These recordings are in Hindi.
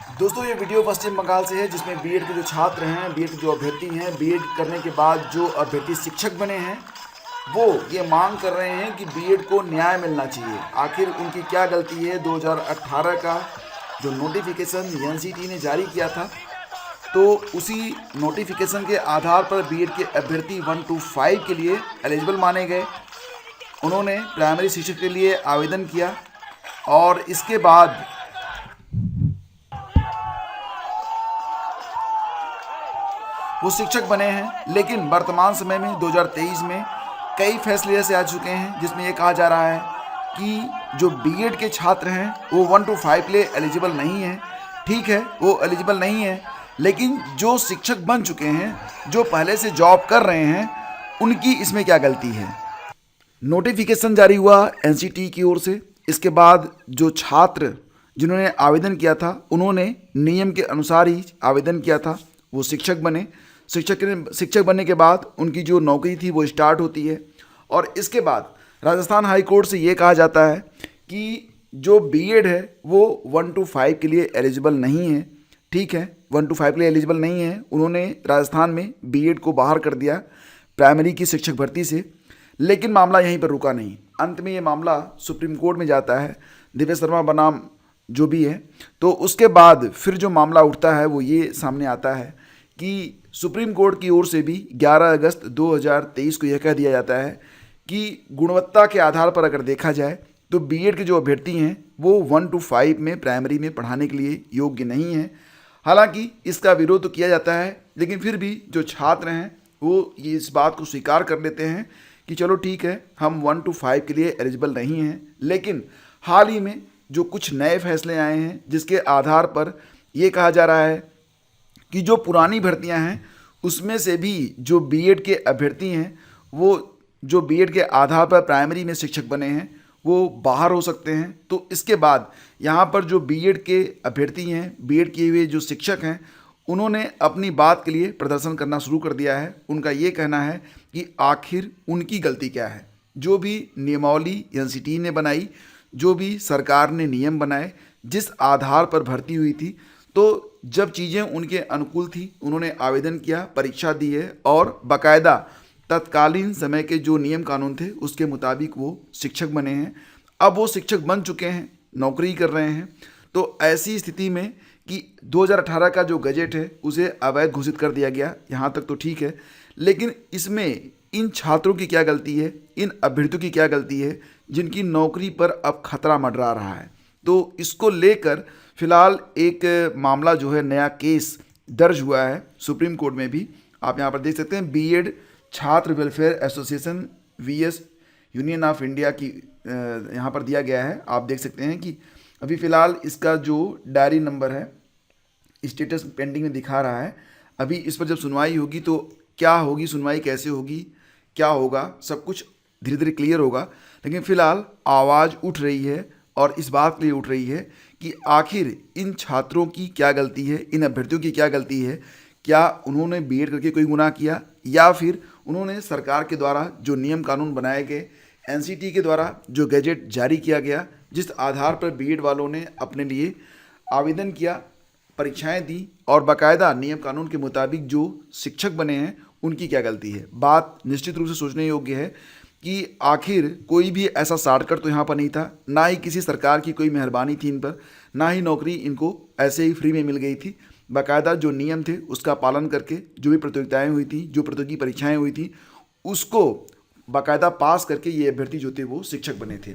दोस्तों ये वीडियो पश्चिम बंगाल से है, जिसमें बीएड के जो छात्र हैं, बीएड के जो अभ्यर्थी हैं, बीएड करने के बाद जो अभ्यर्थी शिक्षक बने हैं, वो ये मांग कर रहे हैं कि बीएड को न्याय मिलना चाहिए। आखिर उनकी क्या गलती है? 2018 का जो नोटिफिकेशन एनसीटी ने जारी किया था, तो उसी नोटिफिकेशन के आधार पर बीएड के अभ्यर्थी 1 to 5 के लिए एलिजिबल माने गए। उन्होंने प्राइमरी शिक्षक के लिए आवेदन किया और इसके बाद वो शिक्षक बने हैं। लेकिन वर्तमान समय में 2023 में कई फैसले ऐसे आ चुके हैं जिसमें ये कहा जा रहा है कि जो बीएड के छात्र हैं वो 1 to 5 के लिए एलिजिबल नहीं है। ठीक है, वो एलिजिबल नहीं है, लेकिन जो शिक्षक बन चुके हैं, जो पहले से जॉब कर रहे हैं, उनकी इसमें क्या गलती है? नोटिफिकेशन जारी हुआ एनसीटी की ओर से। इसके बाद जो छात्र जिन्होंने आवेदन किया था, उन्होंने नियम के अनुसार ही आवेदन किया था, वो शिक्षक बने। शिक्षक बनने के बाद उनकी जो नौकरी थी वो स्टार्ट होती है। और इसके बाद राजस्थान हाई कोर्ट से ये कहा जाता है कि जो बीएड है वो 1 to 5 के लिए एलिजिबल नहीं है। ठीक है, 1 to 5 के लिए एलिजिबल नहीं है। उन्होंने राजस्थान में बीएड को बाहर कर दिया प्राइमरी की शिक्षक भर्ती से। लेकिन मामला यहीं पर रुका नहीं। अंत में ये मामला सुप्रीम कोर्ट में जाता है, दिव्य शर्मा बनाम जो भी है। तो उसके बाद फिर जो मामला उठता है वो ये सामने आता है कि सुप्रीम कोर्ट की ओर से भी 11 अगस्त 2023 को यह कह दिया जाता है कि गुणवत्ता के आधार पर अगर देखा जाए तो बीएड के जो अभ्यर्थी हैं वो 1 to 5 में प्राइमरी में पढ़ाने के लिए योग्य नहीं हैं। हालांकि इसका विरोध तो किया जाता है, लेकिन फिर भी जो छात्र हैं वो ये इस बात को स्वीकार कर लेते हैं कि चलो ठीक है, हम 1 to 5 के लिए एलिजिबल नहीं हैं। लेकिन हाल ही में जो कुछ नए फैसले आए हैं जिसके आधार पर ये कहा जा रहा है कि जो पुरानी भर्तियां हैं उसमें से भी जो बीएड के अभ्यर्थी हैं, वो जो बीएड के आधार पर प्राइमरी में शिक्षक बने हैं, वो बाहर हो सकते हैं। तो इसके बाद यहाँ पर जो बीएड के अभ्यर्थी हैं, बीएड किए हुए जो शिक्षक हैं, उन्होंने अपनी बात के लिए प्रदर्शन करना शुरू कर दिया है। उनका ये कहना है कि आखिर उनकी गलती क्या है। जो भी नियमावली एनसीटी ने बनाई, जो भी सरकार ने नियम बनाए, जिस आधार पर भर्ती हुई थी, तो जब चीज़ें उनके अनुकूल थी, उन्होंने आवेदन किया, परीक्षा दी है और बाकायदा तत्कालीन समय के जो नियम कानून थे उसके मुताबिक वो शिक्षक बने हैं। अब वो शिक्षक बन चुके हैं, नौकरी कर रहे हैं। तो ऐसी स्थिति में कि 2018 का जो गजट है उसे अवैध घोषित कर दिया गया, यहाँ तक तो ठीक है। लेकिन इसमें इन छात्रों की क्या गलती है, इन अभ्यर्थियों की क्या गलती है जिनकी नौकरी पर अब खतरा मंडरा रहा है? तो इसको लेकर फिलहाल एक मामला जो है, नया केस दर्ज हुआ है सुप्रीम कोर्ट में भी। आप यहाँ पर देख सकते हैं, बीएड छात्र welfare association VS union of India की यहाँ पर दिया गया है। आप देख सकते हैं कि अभी फ़िलहाल इसका जो डायरी नंबर है स्टेटस पेंडिंग में दिखा रहा है। अभी इस पर जब सुनवाई होगी तो क्या होगी, सुनवाई कैसे होगी, क्या होगा, सब कुछ धीरे धीरे क्लियर होगा। लेकिन फ़िलहाल आवाज़ उठ रही है और इस बात के लिए उठ रही है कि आखिर इन छात्रों की क्या गलती है, इन अभ्यर्थियों की क्या गलती है। क्या उन्होंने बीएड करके कोई गुनाह किया, या फिर उन्होंने सरकार के द्वारा जो नियम कानून बनाए गए, एनसीटी के द्वारा जो गैजेट जारी किया गया, जिस आधार पर बीएड वालों ने अपने लिए आवेदन किया, परीक्षाएं दी और बाकायदा नियम कानून के मुताबिक जो शिक्षक बने हैं, उनकी क्या गलती है? बात निश्चित रूप से सोचने योग्य है कि आखिर कोई भी ऐसा शॉर्टकट तो यहाँ पर नहीं था, ना ही किसी सरकार की कोई मेहरबानी थी इन पर, ना ही नौकरी इनको ऐसे ही फ्री में मिल गई थी। बाकायदा जो नियम थे उसका पालन करके जो भी प्रतियोगिताएं हुई थी, जो प्रतियोगी परीक्षाएं हुई थी, उसको बाकायदा पास करके ये अभ्यर्थी जो थे वो शिक्षक बने थे।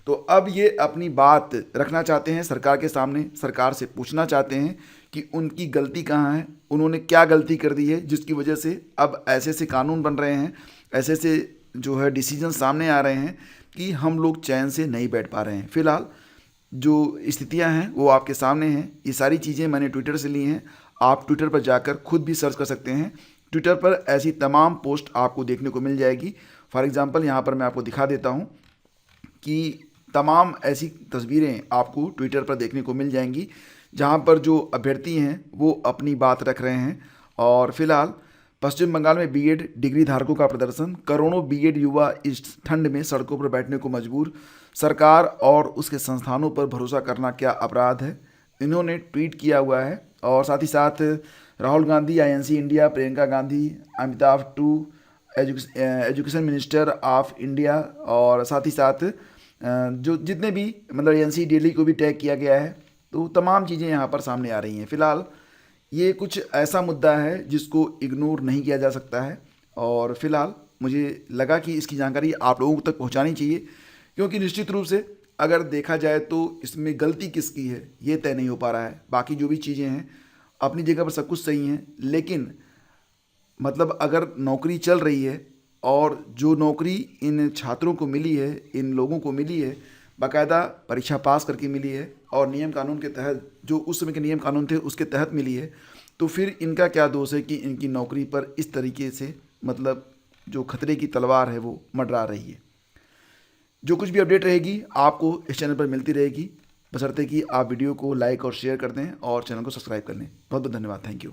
तो अब ये अपनी बात रखना चाहते हैं सरकार के सामने, सरकार से पूछना चाहते हैं कि उनकी गलती कहाँ है, उन्होंने क्या गलती कर दी है जिसकी वजह से अब ऐसे ऐसे कानून बन रहे हैं, ऐसे ऐसे जो है डिसीजन सामने आ रहे हैं कि हम लोग चैन से नहीं बैठ पा रहे हैं। फिलहाल जो स्थितियां हैं वो आपके सामने हैं। ये सारी चीज़ें मैंने ट्विटर से ली हैं। आप ट्विटर पर जाकर खुद भी सर्च कर सकते हैं। ट्विटर पर ऐसी तमाम पोस्ट आपको देखने को मिल जाएगी। फॉर एग्जांपल यहाँ पर मैं आपको दिखा देता हूँ कि तमाम ऐसी तस्वीरें आपको ट्विटर पर देखने को मिल जाएंगी जहाँ पर जो अभ्यर्थी हैं वो अपनी बात रख रहे हैं। और फिलहाल पश्चिम बंगाल में बीएड डिग्री धारकों का प्रदर्शन, करोड़ों बीएड युवा इस ठंड में सड़कों पर बैठने को मजबूर, सरकार और उसके संस्थानों पर भरोसा करना क्या अपराध है। इन्होंने ट्वीट किया हुआ है। और साथ ही साथ Rahul Gandhi INC India, Priyanka Gandhi, Amitabh to education minister of India, और साथ ही साथ जो जितने भी मतलब NC दिल्ली को भी टैग किया गया है। तो तमाम चीज़ें यहाँ पर सामने आ रही हैं। फ़िलहाल ये कुछ ऐसा मुद्दा है जिसको इग्नोर नहीं किया जा सकता है, और फिलहाल मुझे लगा कि इसकी जानकारी आप लोगों तक पहुंचानी चाहिए, क्योंकि निश्चित रूप से अगर देखा जाए तो इसमें गलती किसकी है ये तय नहीं हो पा रहा है। बाकी जो भी चीज़ें हैं अपनी जगह पर सब कुछ सही हैं, लेकिन मतलब अगर नौकरी चल रही है और जो नौकरी इन छात्रों को मिली है, इन लोगों को मिली है, बाकायदा परीक्षा पास करके मिली है और नियम कानून के तहत, जो उस समय के नियम कानून थे उसके तहत मिली है, तो फिर इनका क्या दोष है कि इनकी नौकरी पर इस तरीके से मतलब जो खतरे की तलवार है वो मंडरा रही है। जो कुछ भी अपडेट रहेगी आपको इस चैनल पर मिलती रहेगी, बशर्ते कि आप वीडियो को लाइक और शेयर कर दें और चैनल को सब्सक्राइब कर लें। बहुत बहुत धन्यवाद। Thank you.